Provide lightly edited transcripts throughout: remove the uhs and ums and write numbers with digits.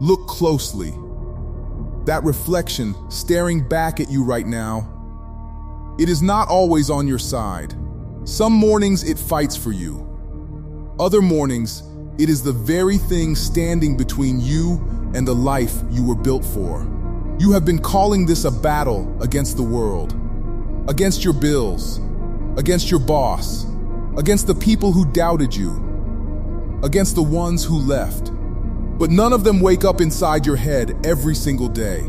Look closely. That reflection staring back at you right now, it is not always on your side. Some mornings it fights for you. Other mornings, it is the very thing standing between you and the life you were built for. You have been calling this a battle against the world, against your bills, against your boss, against the people who doubted you, against the ones who left. But none of them wake up inside your head every single day.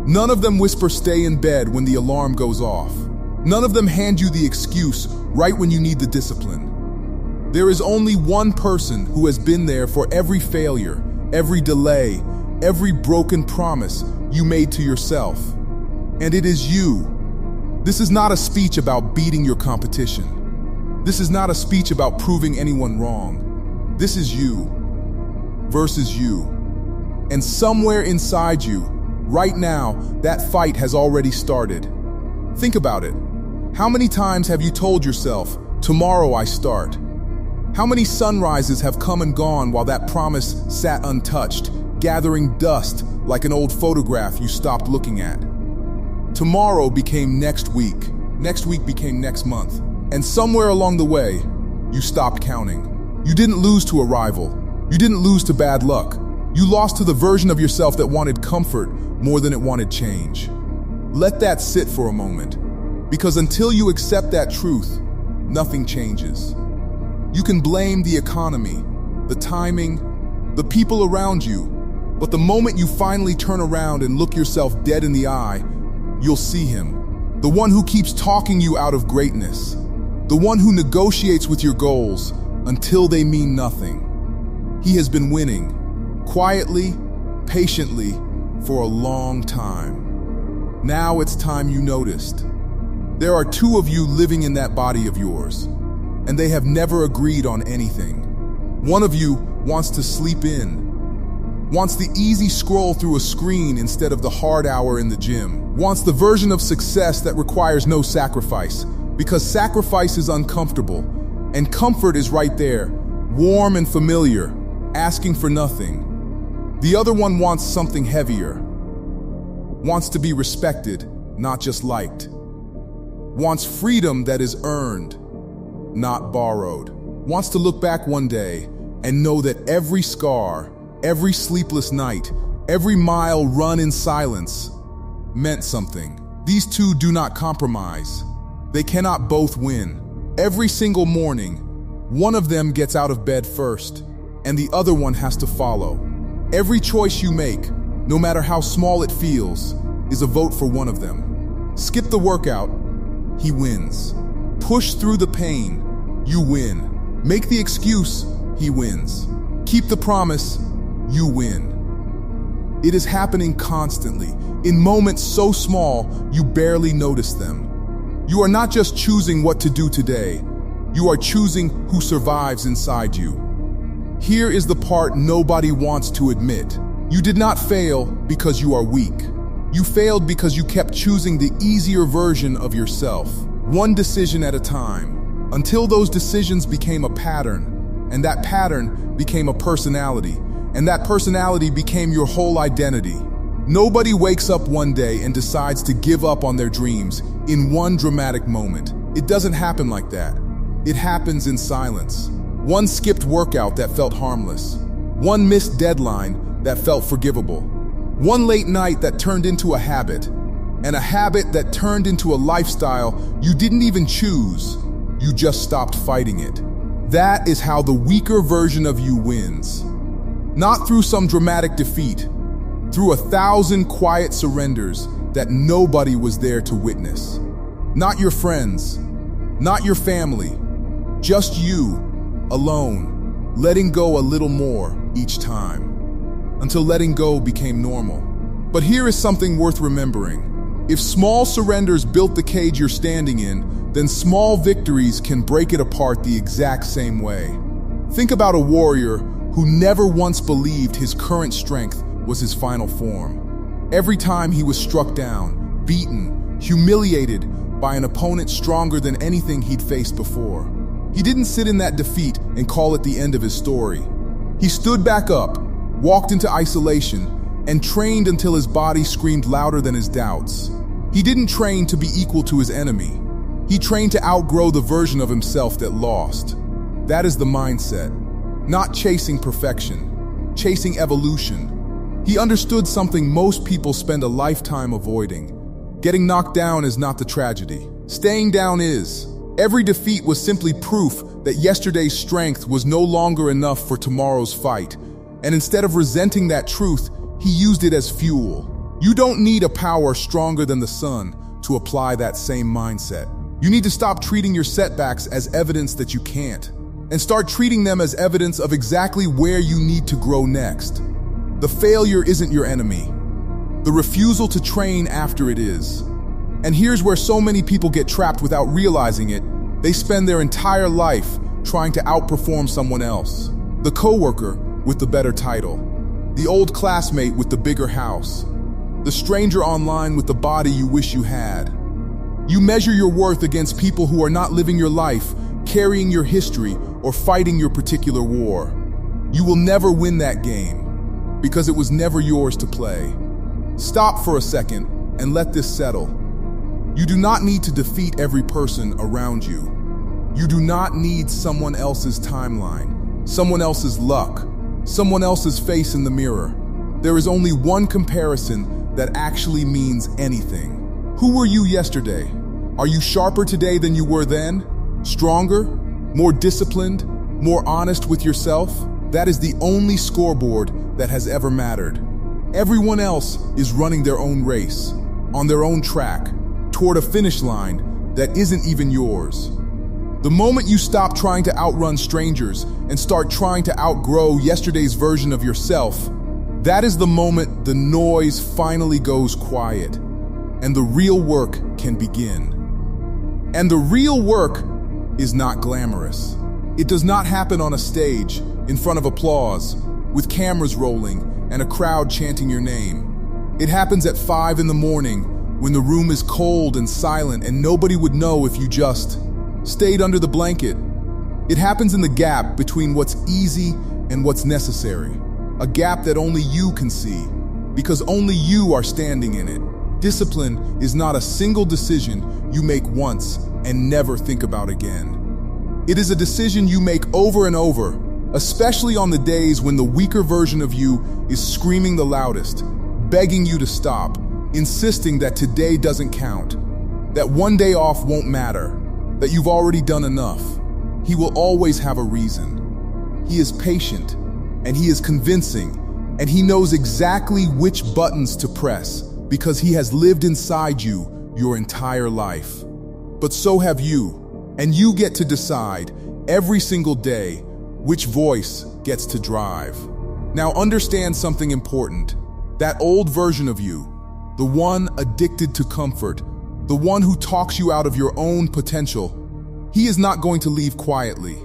None of them whisper stay in bed when the alarm goes off. None of them hand you the excuse right when you need the discipline. There is only one person who has been there for every failure, every delay, every broken promise you made to yourself. And it is you. This is not a speech about beating your competition. This is not a speech about proving anyone wrong. This is you versus you. And somewhere inside you, right now, that fight has already started. Think about it. How many times have you told yourself, tomorrow I start? How many sunrises have come and gone while that promise sat untouched, gathering dust like an old photograph you stopped looking at? Tomorrow became next week became next month, and somewhere along the way, you stopped counting. You didn't lose to a rival. You didn't lose to bad luck. You lost to the version of yourself that wanted comfort more than it wanted change. Let that sit for a moment, because until you accept that truth, nothing changes. You can blame the economy, the timing, the people around you, but the moment you finally turn around and look yourself dead in the eye, you'll see him. The one who keeps talking you out of greatness. The one who negotiates with your goals until they mean nothing. He has been winning, quietly, patiently, for a long time. Now it's time you noticed. There are two of you living in that body of yours, and they have never agreed on anything. One of you wants to sleep in, wants the easy scroll through a screen instead of the hard hour in the gym, wants the version of success that requires no sacrifice, because sacrifice is uncomfortable, and comfort is right there, warm and familiar, asking for nothing. The other one wants something heavier, wants to be respected, not just liked, wants freedom that is earned, not borrowed, wants to look back one day and know that every scar, every sleepless night, every mile run in silence meant something. These two do not compromise. They cannot both win. Every single morning, one of them gets out of bed first, and the other one has to follow. Every choice you make, no matter how small it feels, is a vote for one of them. Skip the workout, he wins. Push through the pain, you win. Make the excuse, he wins. Keep the promise, you win. It is happening constantly, in moments so small you barely notice them. You are not just choosing what to do today, you are choosing who survives inside you. Here is the part nobody wants to admit. You did not fail because you are weak. You failed because you kept choosing the easier version of yourself, one decision at a time, until those decisions became a pattern, and that pattern became a personality, and that personality became your whole identity. Nobody wakes up one day and decides to give up on their dreams in one dramatic moment. It doesn't happen like that. It happens in silence. One skipped workout that felt harmless. One missed deadline that felt forgivable. One late night that turned into a habit. And a habit that turned into a lifestyle you didn't even choose. You just stopped fighting it. That is how the weaker version of you wins. Not through some dramatic defeat, through 1,000 quiet surrenders that nobody was there to witness. Not your friends, not your family, just you, alone, letting go a little more each time, until letting go became normal. But here is something worth remembering. If small surrenders built the cage you're standing in, then small victories can break it apart the exact same way. Think about a warrior who never once believed his current strength was his final form. Every time he was struck down, beaten, humiliated by an opponent stronger than anything he'd faced before, he didn't sit in that defeat and call it the end of his story. He stood back up, walked into isolation, and trained until his body screamed louder than his doubts. He didn't train to be equal to his enemy. He trained to outgrow the version of himself that lost. That is the mindset. Not chasing perfection, chasing evolution. He understood something most people spend a lifetime avoiding. Getting knocked down is not the tragedy. Staying down is. Every defeat was simply proof that yesterday's strength was no longer enough for tomorrow's fight. And instead of resenting that truth, he used it as fuel. You don't need a power stronger than the sun to apply that same mindset. You need to stop treating your setbacks as evidence that you can't, and start treating them as evidence of exactly where you need to grow next. The failure isn't your enemy. The refusal to train after it is. And here's where so many people get trapped without realizing it. They spend their entire life trying to outperform someone else. The coworker with the better title. The old classmate with the bigger house. The stranger online with the body you wish you had. You measure your worth against people who are not living your life, carrying your history, or fighting your particular war. You will never win that game, because it was never yours to play. Stop for a second and let this settle. You do not need to defeat every person around you. You do not need someone else's timeline, someone else's luck, someone else's face in the mirror. There is only one comparison that actually means anything. Who were you yesterday? Are you sharper today than you were then? Stronger? More disciplined? More honest with yourself? That is the only scoreboard that has ever mattered. Everyone else is running their own race, on their own track, toward a finish line that isn't even yours. The moment you stop trying to outrun strangers and start trying to outgrow yesterday's version of yourself, that is the moment the noise finally goes quiet and the real work can begin. And the real work is not glamorous. It does not happen on a stage, in front of applause, with cameras rolling and a crowd chanting your name. It happens at 5 in the morning when the room is cold and silent and nobody would know if you just stayed under the blanket. It happens in the gap between what's easy and what's necessary. A gap that only you can see, because only you are standing in it. Discipline is not a single decision you make once and never think about again. It is a decision you make over and over, especially on the days when the weaker version of you is screaming the loudest, begging you to stop, insisting that today doesn't count, that one day off won't matter, that you've already done enough. He will always have a reason. He is patient, and he is convincing, and he knows exactly which buttons to press because he has lived inside you your entire life. But so have you, and you get to decide every single day which voice gets to drive. Now understand something important. That old version of you, the one addicted to comfort, the one who talks you out of your own potential, he is not going to leave quietly.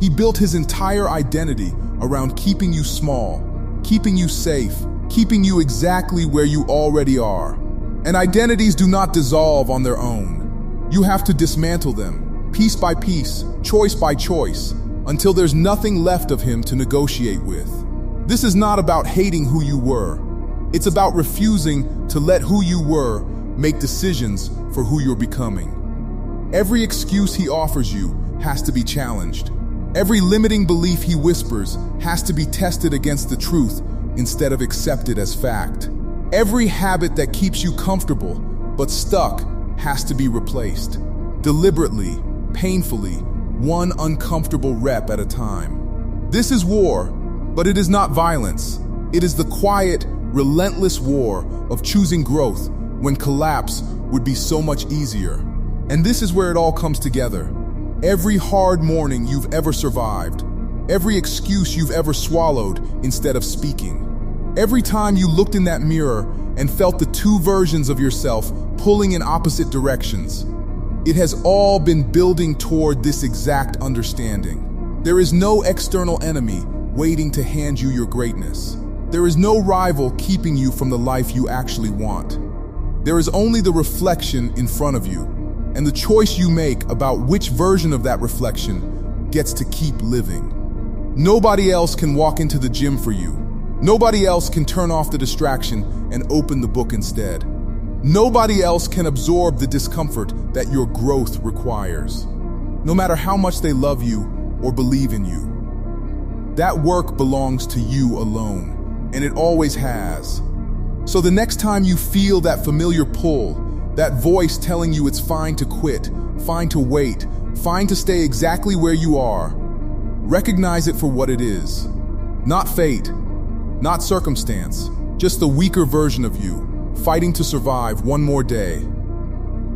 He built his entire identity around keeping you small, keeping you safe, keeping you exactly where you already are. And identities do not dissolve on their own. You have to dismantle them, piece by piece, choice by choice, until there's nothing left of him to negotiate with. This is not about hating who you were. It's about refusing to let who you were make decisions for who you're becoming. Every excuse he offers you has to be challenged. Every limiting belief he whispers has to be tested against the truth instead of accepted as fact. Every habit that keeps you comfortable but stuck has to be replaced. Deliberately, painfully, one uncomfortable rep at a time. This is war, but it is not violence. It is the quiet, relentless war of choosing growth when collapse would be so much easier. And this is where it all comes together. Every hard morning you've ever survived, every excuse you've ever swallowed instead of speaking, every time you looked in that mirror and felt the two versions of yourself pulling in opposite directions, it has all been building toward this exact understanding. There is no external enemy waiting to hand you your greatness. There is no rival keeping you from the life you actually want. There is only the reflection in front of you, and the choice you make about which version of that reflection gets to keep living. Nobody else can walk into the gym for you. Nobody else can turn off the distraction and open the book instead. Nobody else can absorb the discomfort that your growth requires, no matter how much they love you or believe in you. That work belongs to you alone, and it always has. So the next time you feel that familiar pull, that voice telling you it's fine to quit, fine to wait, fine to stay exactly where you are, recognize it for what it is. Not fate, not circumstance, just the weaker version of you, fighting to survive one more day.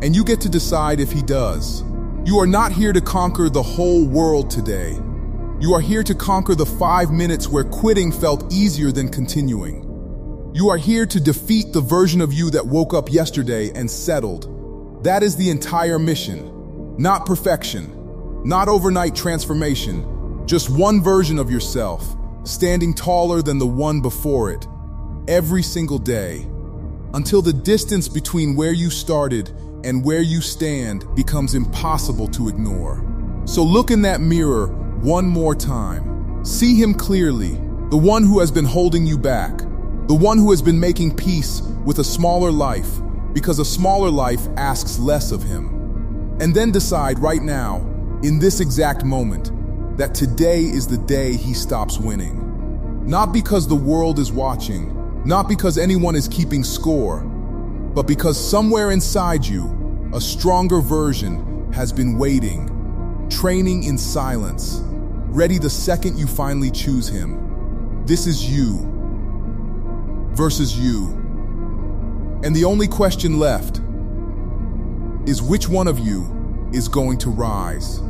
And you get to decide if he does. You are not here to conquer the whole world today. You are here to conquer the 5 minutes where quitting felt easier than continuing. You are here to defeat the version of you that woke up yesterday and settled. That is the entire mission. Not perfection, not overnight transformation, just one version of yourself, standing taller than the one before it, every single day, until the distance between where you started and where you stand becomes impossible to ignore. So look in that mirror one more time. See him clearly, the one who has been holding you back, the one who has been making peace with a smaller life, because a smaller life asks less of him. And then decide right now, in this exact moment, that today is the day he stops winning. Not because the world is watching, not because anyone is keeping score, but because somewhere inside you, a stronger version has been waiting, training in silence, ready the second you finally choose him. This is you versus you. And the only question left is which one of you is going to rise?